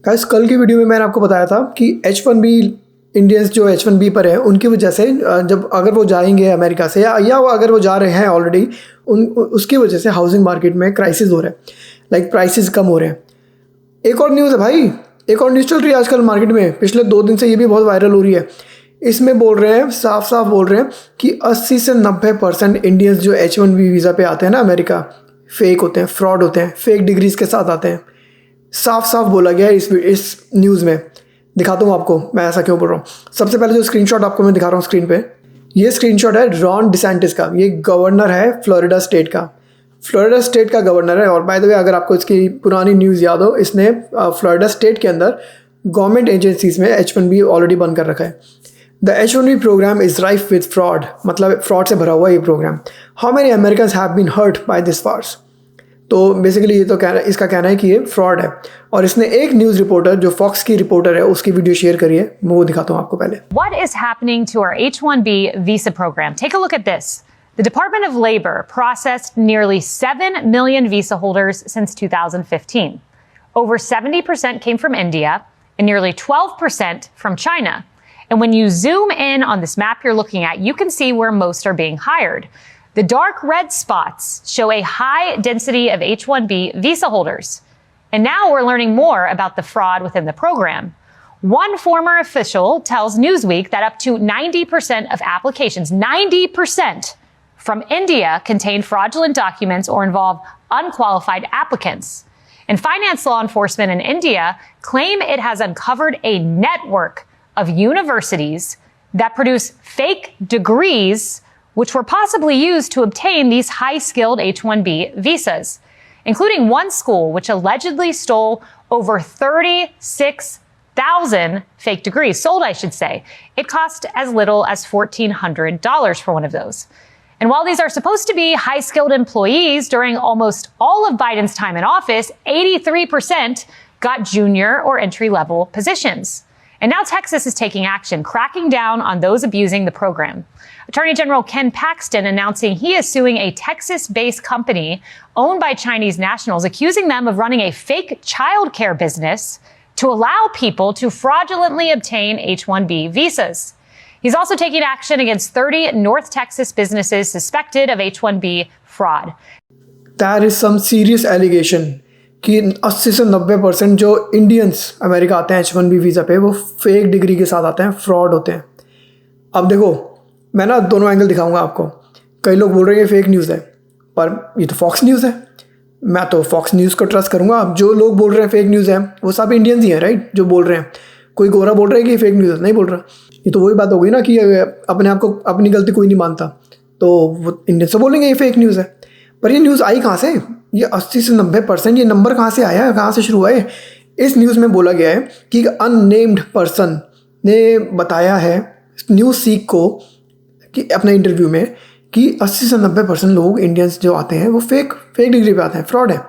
Guys कल की video में मैंने आपको बताया था कि H1B इंडियंस जो H1B पर है उनकी वजह से जब अगर वो जाएंगे अमेरिका से या वो अगर वो जा रहे हैं ऑलरेडी उसकी वजह से हाउसिंग मार्केट में क्राइसिस हो रहा है, लाइक प्राइसेस कम हो रहे हैं। एक और न्यूज़ है भाई, एक और न्यूज़ चल रही है आजकल मार्केट में, पिछले 2 दिन से ये भी बहुत वायरल हो रही है। इसमें बोल रहे हैं, साफ साफ बोल रहे हैं कि 80 से 90% इंडियंस जो H1B वीज़ा पे आते हैं ना अमेरिका, फेक होते हैं, फ्रॉड होते हैं, फेक डिग्रीज के साथ आते हैं। साफ साफ बोला गया है इस न्यूज़ में। दिखाता हूँ आपको मैं ऐसा क्यों बोल रहा हूँ। सबसे पहले जो स्क्रीनशॉट आपको मैं दिखा रहा हूँ स्क्रीन पे, ये स्क्रीनशॉट है रॉन डिसेंटिस का। ये गवर्नर है फ्लोरिडा स्टेट का, फ्लोरिडा स्टेट का गवर्नर है। और बाय द वे अगर आपको इसकी पुरानी न्यूज़ याद हो, इसने फ्लोरिडा स्टेट के अंदर गवर्नमेंट एजेंसीज में H1B ऑलरेडी बंद कर रखा है। The H1B programme is rife with fraud, मतलब फ्रॉड से भरा हुआ ये programme. How many Americans have been hurt by this farce. तो बेसिकली ये तो इसका कहना है कि ये फ्रॉड है। और इसने एक न्यूज़ रिपोर्टर जो फॉक्स की रिपोर्टर है उसकी वीडियो शेयर करी है, मैं वो दिखाता हूँ आपको पहले। What is happening to our H-1B visa program? Take a look at this. The Department of Labor processed nearly 7 million visa holders since 2015. Over 70% came from India and nearly 12% from China. And when you zoom in on this map you're looking at, you can see where most are being hired. The dark red spots show a high density of H-1B visa holders. And now we're learning more about the fraud within the program. One former official tells Newsweek that up to 90% of applications, 90% from India contain fraudulent documents or involve unqualified applicants. And finance law enforcement in India claim it has uncovered a network of universities that produce fake degrees which were possibly used to obtain these high-skilled H-1B visas, including one school which allegedly stole over 36,000 fake degrees, sold, I should say. It cost as little as $1,400 for one of those. And while these are supposed to be high-skilled employees, during almost all of Biden's time in office, 83% got junior or entry-level positions. And now Texas is taking action, cracking down on those abusing the program. Attorney General Ken Paxton announcing he is suing a Texas-based company owned by Chinese nationals, accusing them of running a fake childcare business to allow people to fraudulently obtain H-1B visas. He's also taking action against 30 North Texas businesses suspected of H-1B fraud. That is some serious allegation कि 80 से 90% जो Indians America आते हैं H1B visa पे वो fake degree के साथ आते हैं, फ्रॉड होते हैं। अब देखो मैं ना दोनों एंगल दिखाऊंगा आपको। कई लोग बोल रहे हैं ये फेक न्यूज़ है, पर ये तो फॉक्स न्यूज़ है, मैं तो फॉक्स न्यूज़ को ट्रस्ट करूंगा। अब जो लोग बोल रहे हैं फेक न्यूज़ है वो सब इंडियंस ही हैं, राइट, जो बोल रहे हैं। कोई गोरा बोल रहा है कि ये फेक न्यूज़ है, नहीं बोल रहा। ये तो वही बात हो गई ना कि अपने आप को अपनी गलती कोई नहीं मानता, तो वो इंडियंस तो बोलेंगे ये फेक न्यूज़ है। पर ये न्यूज़ आई कहाँ से? ये 80 से 90% ये नंबर कहाँ से आया, कहाँ से शुरू हुआ है? इस न्यूज़ में बोला गया है कि अननेम्ड पर्सन ने बताया है न्यूज़ सीक को कि अपने इंटरव्यू में कि 80 से 90% लोग इंडियंस जो आते हैं वो फेक डिग्री पे आते हैं, फ्रॉड है।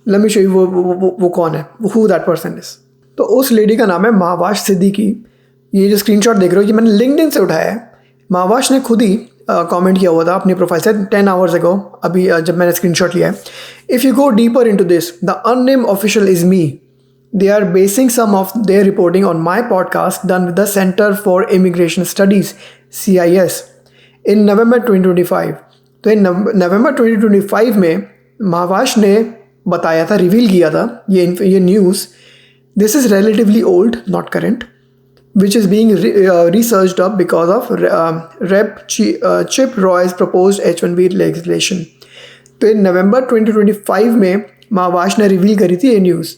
लेट मी शो यू वो कौन है, हु दैट पर्सन इज। तो उस लेडी का नाम है महावाश सिद्दीकी। ये जो स्क्रीनशॉट देख रहे हो ये मैंने लिंक्डइन से उठाया है। महावाश ने खुद ही कमेंट किया हुआ था अपनी प्रोफाइल से 10 आवर्स अगो, अभी जब मैंने स्क्रीनशॉट लिया है। If you go deeper into this, the unnamed official is me. They are basing some of their reporting on my podcast done with the Center for Immigration Studies, CIS, in November 2025. तो इन नवंबर 2025 में महावाश ने बताया था, reveal किया था ये news. This is relatively old, not current, which is being researched up because of Rep. Chip Roy's proposed H-1B legislation. तो इन नवंबर 2025 में महावाश ने रिवील करी थी ये न्यूज़।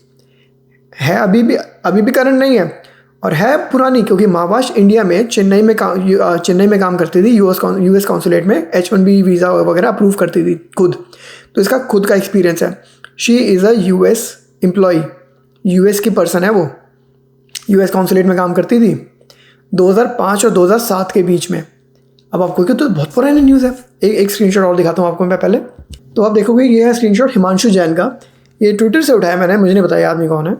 है अभी भी करंट नहीं है और है पुरानी, क्योंकि महावाश इंडिया में चेन्नई में काम करती थी, यूएस कॉन्सुलेट में H-1B वीज़ा वगैरह अप्रूव करती थी खुद। तो इसका खुद का एक्सपीरियंस है। She is a US employee, US की पर्सन है वो, यूएस कॉन्सुलेट में काम करती थी 2005 और 2007 के बीच में। अब आपको क्यों, तो बहुत पुरानी न्यूज़ है। एक स्क्रीनशॉट और दिखाता हूँ आपको मैं पहले। तो आप देखोगे ये है स्क्रीनशॉट हिमांशु जैन का, ये ट्विटर से उठाया मैंने, मुझे नहीं बताया आदमी कौन है।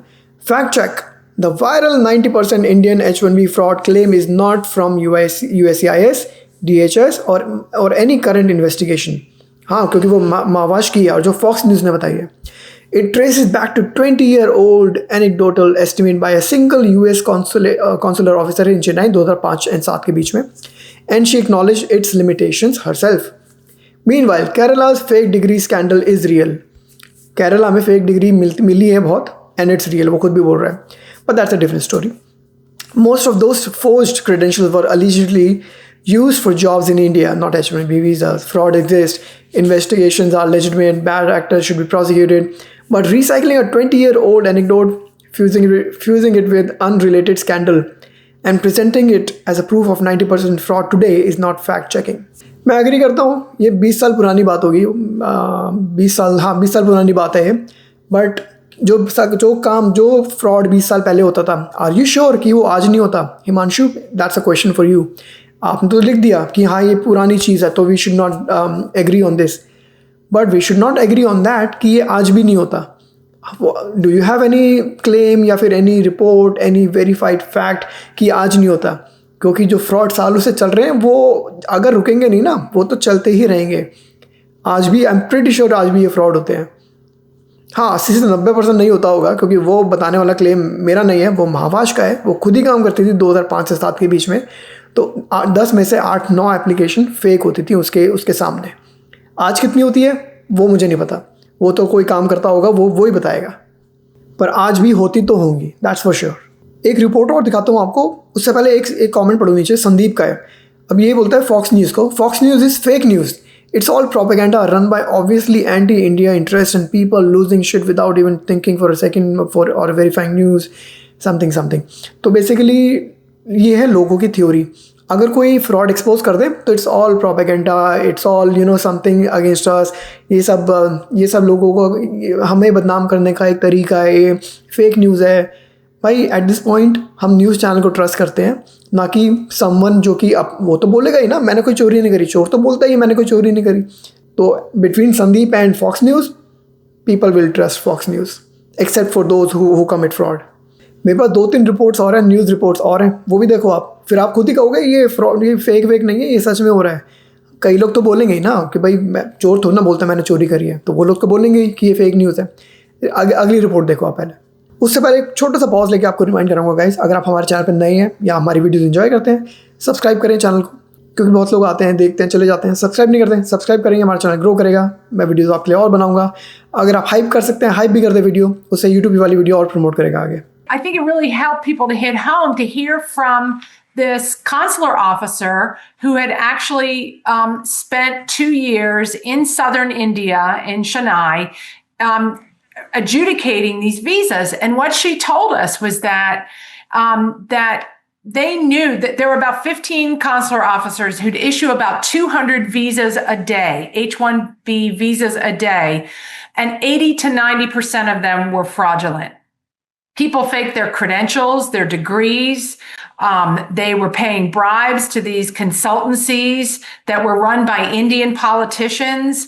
Fact check, the viral 90% Indian H-1B fraud claim is not from USCIS, DHS or any current investigation. हाँ, क्योंकि वो महावाश की है और जो फॉक्स न्यूज़ ने बताई है। It traces back to 20-year-old anecdotal estimate by a single US consular officer in Chennai 2005 and 7 के बीच में, and she acknowledged its limitations herself. Meanwhile, Kerala's fake degree scandal is real. Kerala में fake degree मिली है बहुत, and it's real, वो खुद भी बोल रहा है. But that's a different story. Most of those forged credentials were allegedly used for jobs in India, not H-1B visas. Fraud exists. Investigations are legitimate. Bad actors should be prosecuted. But recycling a 20-year-old anecdote, fusing it with unrelated scandal, and presenting it as a proof of 90% fraud today is not fact-checking. मैं agree करता हूँ, ये 20 साल पुरानी बात होगी, 20 साल पुरानी बात है ये. बट जो फ्रॉड 20 साल पहले होता था, आर यू श्योर कि वो आज नहीं होता? Himanshu, that's a question for you. आपने तो लिख दिया कि हाँ ये पुरानी चीज़ है, तो we should not agree on this, but we should not agree on that कि ये आज भी नहीं होता. Do you have any claim या फिर any report, any verified fact कि आज नहीं होता? क्योंकि जो फ्रॉड सालों से चल रहे हैं वो अगर रुकेंगे नहीं ना, वो तो चलते ही रहेंगे. आज भी, आई एम प्रीटी श्योर आज भी ये फ्रॉड होते हैं. हाँ, 80 से 90% नहीं होता होगा, क्योंकि वो बताने वाला क्लेम मेरा नहीं है, वो महावाश का है. वो खुद ही काम करती थी 2005 से 7 के बीच में. तो 10 में से 8-9 एप्लीकेशन फेक होती थी उसके सामने. आज कितनी होती है वो मुझे नहीं पता, वो तो कोई काम करता होगा, वो ही बताएगा. पर आज भी होती तो होंगी, दैट्स फॉर श्योर. एक रिपोर्ट और दिखाता हूँ आपको. उससे पहले एक कमेंट पढ़ो नीचे, संदीप का है. अब ये बोलता है फॉक्स न्यूज़ को, Fox News is fake news. It's all propaganda run by obviously anti-India interests and people losing shit without even thinking for a second or verifying news, something. तो बेसिकली ये है लोगों की थ्योरी. अगर कोई fraud expose कर दे तो it's all propaganda, it's all something against us. ये सब लोगों को हमें बदनाम करने का एक तरीका है, ये फेक न्यूज़ है. भाई एट दिस पॉइंट हम न्यूज़ चैनल को ट्रस्ट करते हैं, ना कि समवन जो कि अब वो तो बोलेगा ही ना मैंने कोई चोरी नहीं करी. चोर तो बोलता ही मैंने कोई चोरी नहीं करी. तो between Sandeep and Fox News, people will trust Fox News except for those who commit fraud. मेरे पास 2-3 रिपोर्ट्स और हैं, न्यूज़ रिपोर्ट्स और हैं, वो भी देखो आप. फिर आप खुद ही कहोगे ये फ्रॉड, ये फेक नहीं है, ये सच में हो रहा है. कई लोग तो बोलेंगे ही ना कि भाई मैं चोर थोड़ा ना बोलता मैंने चोरी करी है, तो वो लोग तो बोलेंगे ही कि ये फेक न्यूज़ है. अगली रिपोर्ट देखो आप पहले. उससे पहले एक छोटा सा पॉज लेके आपको रिमाइंड कराऊंगा गाइस, अगर आप हमारे चैनल पर नए हैं या हमारी वीडियोस एंजॉय करते हैं, सब्सक्राइब करें चैनल को. क्योंकि बहुत लोग आते हैं, देखते हैं, चले जाते हैं, सब्सक्राइब नहीं करते हैं. सब्सक्राइब करेंगे, हमारा चैनल ग्रो करेगा, मैं वीडियोस आपके लिए और बनाऊंगा. अगर आप हाइप कर सकते हैं, हाइप भी कर दे वीडियो, उससे यूट्यूब वाली वीडियो और प्रमोट करेगा आगे. I think it really helped people to hit home to hear from this consular officer who had actually spent 2 years in southern India, in Chennai, adjudicating these visas. And what she told us was that that they knew that there were about 15 consular officers who'd issue about 200 visas a day, H-1B visas a day, and 80 to 90% of them were fraudulent. People faked their credentials, their degrees. They were paying bribes to these consultancies that were run by Indian politicians.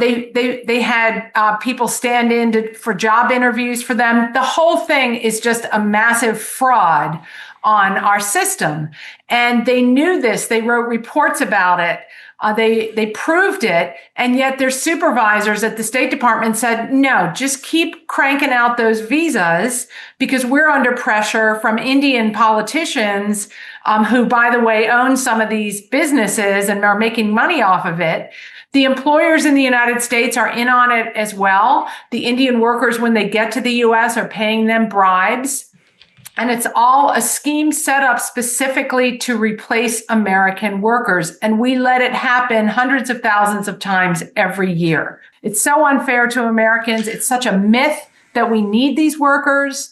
They had people stand in for job interviews for them. The whole thing is just a massive fraud on our system. And they knew this. They wrote reports about it. They proved it, and yet their supervisors at the State Department said, no, just keep cranking out those visas because we're under pressure from Indian politicians who, by the way, own some of these businesses and are making money off of it. The employers in the United States are in on it as well. The Indian workers, when they get to the U.S., are paying them bribes. And it's all a scheme set up specifically to replace American workers. And we let it happen hundreds of thousands of times every year. It's so unfair to Americans. It's such a myth that we need these workers.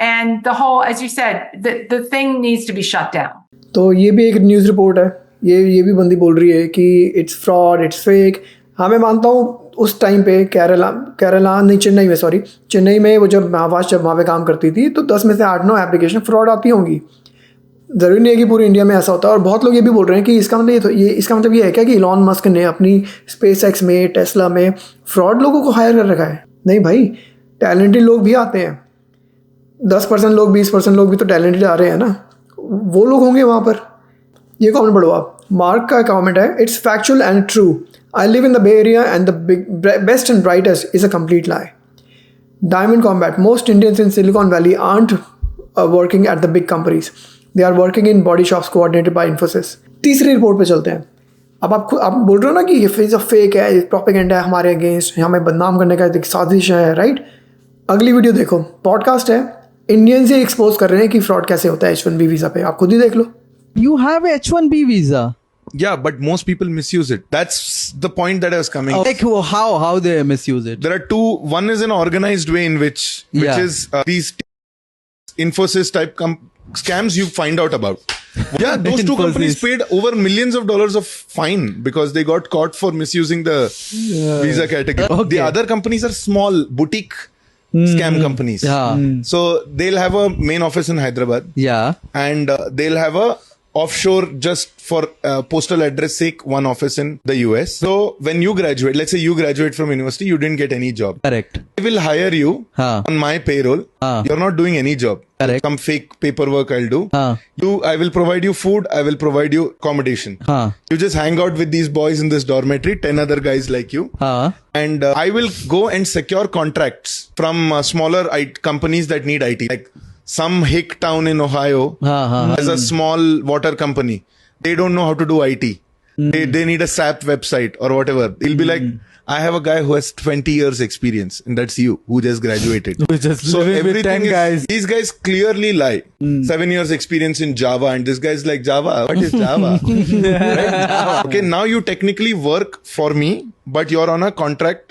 And the whole, as you said, the thing needs to be shut down. तो ये भी एक news report है. ये भी बंदी बोल रही है कि इट्स फ्रॉड, इट्स फेक. हाँ, मैं मानता हूँ उस टाइम पे चेन्नई में वो जब वहाँ पे काम करती थी तो 10 में से 8-9 एप्लीकेशन फ्रॉड आती होंगी. ज़रूरी नहीं है कि पूरी इंडिया में ऐसा होता है. और बहुत लोग ये भी बोल रहे हैं कि इसका मतलब ये है क्या कि इलॉन मस्क ने अपनी स्पेसएक्स में, टेस्ला में फ्रॉड लोगों को हायर कर रखा है. नहीं भाई, टैलेंटेड लोग भी आते हैं. 10% लोग, 20% लोग भी तो टैलेंटेड आ रहे हैं ना, वो लोग होंगे वहाँ पर. ये कमेंट पढ़ो आप. मार्क का कमेंट है, it's factual and true. I live in the Bay Area and the best and brightest is a complete lie. Diamond Combat. Most Indians in Silicon Valley aren't working at the big companies. They are working in body shops coordinated by Infosys. तीसरी report पे चलते हैं. अब आप बोल रहे हो ना कि ये फेक है, प्रोपेगेंडा है हमारे अगेंस्ट, हमें बदनाम करने का एक साजिश है, राइट? अगली वीडियो देखो, पॉडकास्ट है, इंडियंस ही एक्सपोज कर रहे हैं कि फ्रॉड कैसे होता है H1B वीज़ा पे. आप खुद ही देख लो. You have H1B visa. Yeah, but most people misuse it. That's the point that I was coming. Like how they misuse it? There are two. One is an organized way in which Yeah. is these Infosys type scams you find out about. Yeah, those two companies Infosys. paid over millions of dollars of fine because they got caught for misusing the visa category. Okay. The other companies are small boutique scam companies. Yeah. So they'll have a main office in Hyderabad. Yeah. And they'll have a offshore just for postal address sake, one office in the US. So when you graduate, let's say you graduate from university, you didn't get any job. Correct. I will hire you Huh. on my payroll. Huh. You're not doing any job. Correct. Some fake paperwork I'll do. Huh. I will provide you food. I will provide you accommodation. Huh. You just hang out with these boys in this dormitory, 10 other guys like you. Huh. And I will go and secure contracts from smaller companies that need IT. Like some hick town in Ohio has a small water company. They don't know how to do IT. They need a SAP website or whatever. They'll be like, I have a guy who has 20 years experience, and that's you who just graduated. We're just So living with everything 10 is, guys. these guys clearly lie. 7 years experience in Java, and this guy's like, Java? What is Java? Right? Java. Okay, now you technically work for me, but you're on a contract.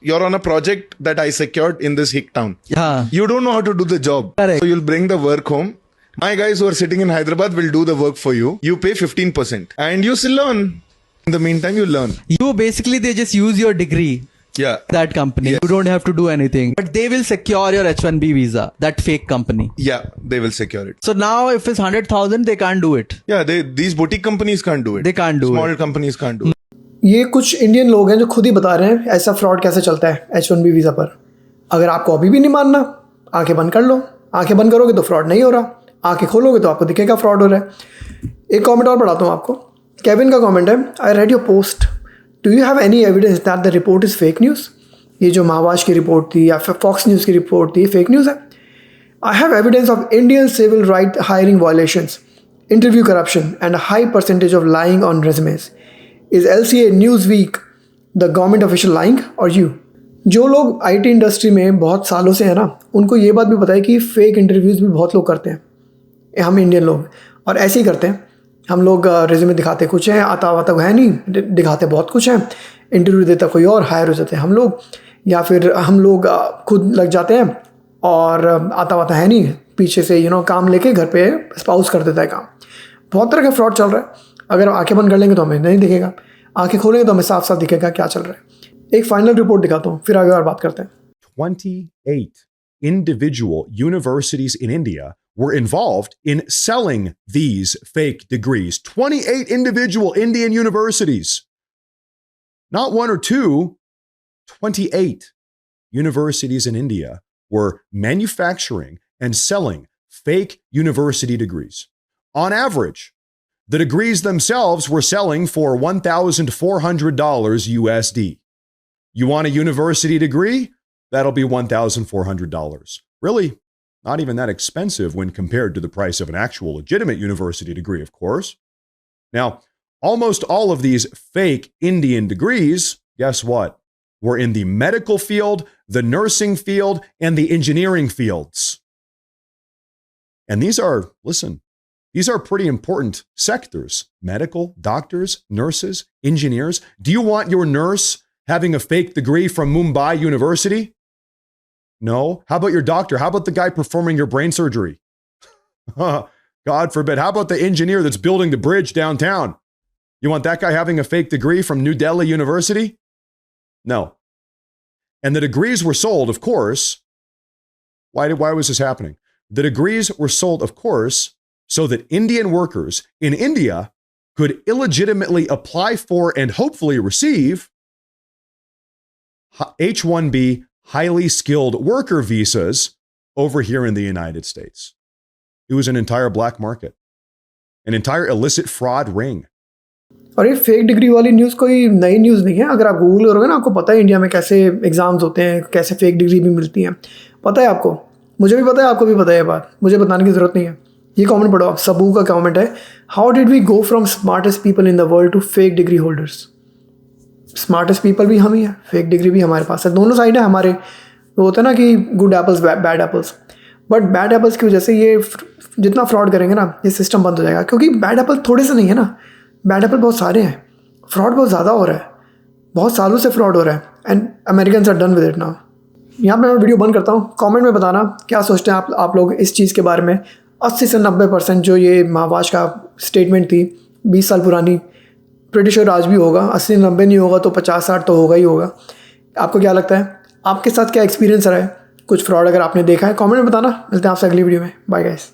You're on a project that I secured in this hick town. Yeah. You don't know how to do the job. Correct. So you'll bring the work home. My guys who are sitting in Hyderabad will do the work for you. You pay 15% and you still learn. In the meantime, you learn. You basically, they just use your degree. Yeah. That company. Yes. You don't have to do anything. But they will secure your H1B visa. That fake company. Yeah, they will secure it. So now if it's 100,000, they can't do it. Yeah, these boutique companies can't do it. They can't do Small it. companies can't do it. ये कुछ Indian लोग हैं जो खुद ही बता रहे हैं ऐसा फ्रॉड कैसे चलता है H1B वीज़ा पर. अगर आपको अभी भी नहीं मानना, आंखें बंद कर लो. आंखें बंद करोगे तो फ्रॉड नहीं हो रहा, आंखें खोलोगे तो आपको दिखेगा फ्रॉड हो रहा है. एक कमेंट और पढ़ाता हूँ आपको. केविन का कमेंट है, I read your post. Do you have any evidence that the report is fake news? ये जो महावाश की रिपोर्ट थी या फिर फॉक्स न्यूज़ की रिपोर्ट थी, फेक न्यूज़ है. I have evidence of Indian civil right hiring violations, interview corruption and high percentage of lying on resumes. Is LCA Newsweek the government official lying or you? जो लोग IT industry में बहुत सालों से हैं ना, उनको ये बात भी पता है कि फेक इंटरव्यूज़ भी बहुत लोग करते हैं. हम इंडियन लोग और ऐसे ही करते हैं. हम लोग रेज्यूमे दिखाते कुछ हैं, आता वाता है नहीं, दिखाते बहुत कुछ हैं, इंटरव्यू देता कोई और, हायर हो जाते हैं हम लोग. या फिर हम लोग खुद लग जाते हैं और आता वाता है नहीं, पीछे से काम लेके घर पे स्पाउस कर देता है काम. बहुत तरह का फ्रॉड चल रहा है. अगर आंखें बंद कर लेंगे तो हमें नहीं दिखेगा, आंखें खोलेंगे तो हमें साफ साफ दिखेगा क्या चल रहा है. एक फाइनल रिपोर्ट दिखाता हूँ, फिर आगे और बात करते हैं. 28 individual universities in India were involved in selling these fake degrees. 28 individual Indian universities. Not one or two, 28 universities in India were manufacturing and selling fake university degrees. On average, the degrees themselves were selling for $1,400 USD. You want a university degree? That'll be $1,400. Really, not even that expensive when compared to the price of an actual legitimate university degree, of course. Now, almost all of these fake Indian degrees, guess what? Were in the medical field, the nursing field, and the engineering fields. And these are, listen, these are pretty important sectors. Medical, doctors, nurses, engineers. Do you want your nurse having a fake degree from Mumbai University? No. How about your doctor? How about the guy performing your brain surgery? God forbid. How about the engineer that's building the bridge downtown? You want that guy having a fake degree from New Delhi University? No. And the degrees were sold, of course. Why was this happening? The degrees were sold, of course, so that Indian workers in India could illegitimately apply for and hopefully receive H1B highly skilled worker visas over here in the United States. It was an entire black market, an entire illicit fraud ring. और ये fake degree वाली news कोई नई news नहीं है। अगर आप Google करोगे ना, आपको पता है इंडिया में कैसे एग्ज़ाम्स होते हैं, कैसे फेक डिग्री भी मिलती हैं, पता है आपको। मुझे भी पता है, आपको भी पता है ये बात, मुझे बताने की ज़रूरत नहीं है। ये कमेंट पढ़ो आप, सबू का कमेंट है, how did we go from smartest people in the world to fake degree holders. Smartest people भी हम ही हैं, फेक डिग्री भी हमारे पास है, दोनों साइड है हमारे। वो होता है ना कि good apples bad apples, but bad apples की वजह से ये जितना फ्रॉड करेंगे ना, ये सिस्टम बंद हो जाएगा। क्योंकि बैड एप्पल थोड़े से नहीं है ना, बैड एप्पल बहुत सारे हैं, फ्रॉड बहुत ज़्यादा हो रहा है, बहुत सालों से फ्रॉड हो रहा है, and Americans are done with it now. यहाँ पे मैं वीडियो बंद करता हूँ। कमेंट में बताना क्या सोचते हैं आप लोग इस चीज़ के बारे में। 80 से 90% जो ये महावाश का स्टेटमेंट थी 20 साल पुरानी, प्रीटी श्योर आज भी होगा। 80-90 नहीं होगा तो 50-60 तो होगा ही होगा। आपको क्या लगता है, आपके साथ क्या एक्सपीरियंस रहा है, कुछ फ्रॉड अगर आपने देखा है कमेंट में बताना। मिलते हैं आपसे अगली वीडियो में। Bye guys.